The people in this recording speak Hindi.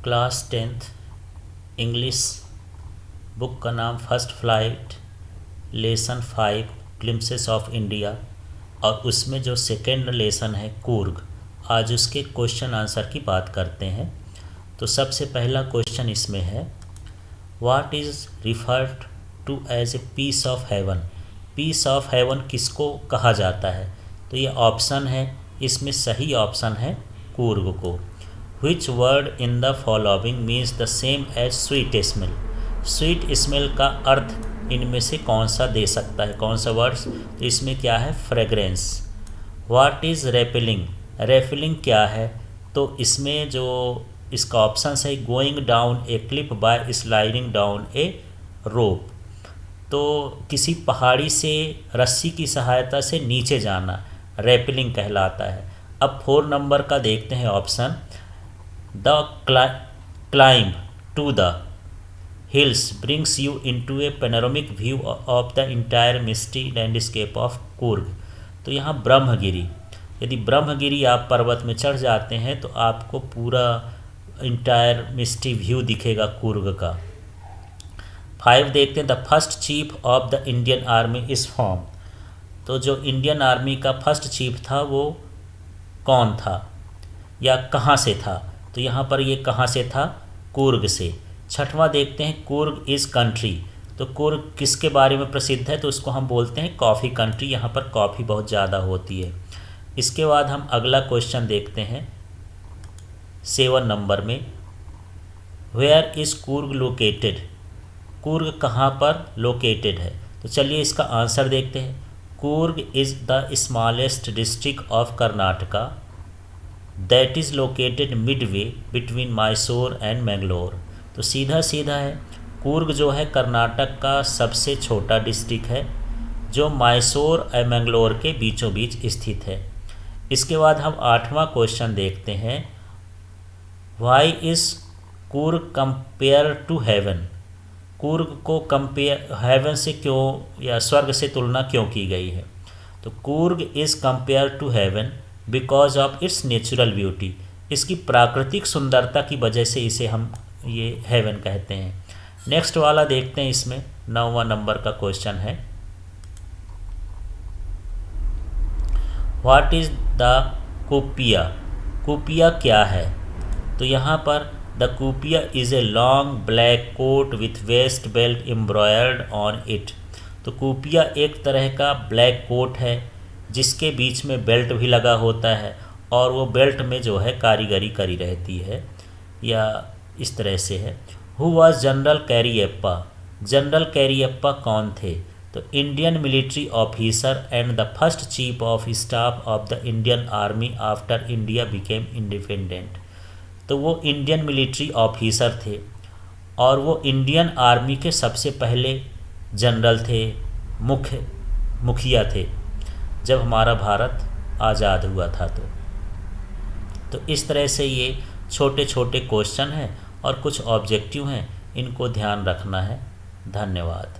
क्लास 10th इंग्लिश बुक का नाम first flight lesson 5 glimpses of India, और उसमें जो सेकेंड लेसन है कूर्ग। आज उसके क्वेश्चन आंसर की बात करते हैं। तो सबसे पहला क्वेश्चन इसमें है, what is referred to as a piece of heaven. Piece of heaven किसको कहा जाता है? तो ये ऑप्शन है, इसमें सही ऑप्शन है कूर्ग को। Which word in the following means the same as sweet smell. Sweet smell का अर्थ इनमें से कौन सा दे सकता है, कौन सा वर्ड्स? तो इसमें क्या है? Fragrance. What is rappelling. Rappelling क्या है? तो इसमें जो इसका ऑप्शन है, गोइंग डाउन ए क्लिफ बाय स्लाइडिंग डाउन ए रोप। तो किसी पहाड़ी से रस्सी की सहायता से नीचे जाना रेपेलिंग कहलाता है। अब 4 नंबर का देखते हैं option, the climb to the hills brings you into a panoramic view of the entire misty landscape of Coorg. तो यहाँ ब्रह्मगिरी, यदि ब्रह्मगिरी आप पर्वत में चढ़ जाते हैं तो आपको पूरा इंटायर मिस्टी व्यू दिखेगा कूर्ग का। 5 देखते हैं, the first chief of the Indian army is form. तो जो इंडियन आर्मी का फर्स्ट चीफ था वो कौन था या कहाँ से था? तो यहाँ पर ये कहाँ से था? कूर्ग से। 6वां देखते हैं, कूर्ग इज़ कंट्री। तो कूर्ग किसके बारे में प्रसिद्ध है? तो उसको हम बोलते हैं कॉफ़ी कंट्री, यहाँ पर कॉफ़ी बहुत ज़्यादा होती है। इसके बाद हम अगला क्वेश्चन देखते हैं 7 नंबर में, where is Coorg located. Coorg कहाँ पर लोकेटेड है? तो चलिए इसका आंसर देखते हैं। Coorg is the smallest district of Karnataka that is located Midway between Mysore and Mangalore. तो सीधा सीधा है, कूर्ग जो है कर्नाटक का सबसे छोटा डिस्ट्रिक्ट है जो मैसूर और मैंगलोर के बीचों बीच स्थित है। इसके बाद हम 8वां क्वेश्चन देखते हैं, why is Coorg compare to heaven. Coorg को कंपेयर हेवन से क्यों या स्वर्ग से तुलना क्यों की गई है? तो Coorg is compare to heaven because of its natural beauty. इसकी प्राकृतिक सुंदरता की वजह से इसे हम ये हेवन कहते हैं। नेक्स्ट वाला देखते हैं, इसमें 9वां नंबर का क्वेश्चन है, व्हाट इज़ द कूपिया। कूपिया क्या है? तो यहाँ पर द कूपिया is a long black coat with waist belt embroidered on it. तो कूपिया एक तरह का ब्लैक कोट है जिसके बीच में बेल्ट भी लगा होता है और वो बेल्ट में जो है कारीगरी करी रहती है, या इस तरह से है। Who was general Cariappa. General Cariappa कौन थे? तो Indian military officer and the first chief of staff of the Indian army after India became independent. तो वो इंडियन मिलिट्री ऑफिसर थे और वो इंडियन आर्मी के सबसे पहले जनरल थे, मुखिया थे जब हमारा भारत आज़ाद हुआ था। तो इस तरह से ये छोटे छोटे क्वेश्चन हैं और कुछ ऑब्जेक्टिव हैं, इनको ध्यान रखना है। धन्यवाद।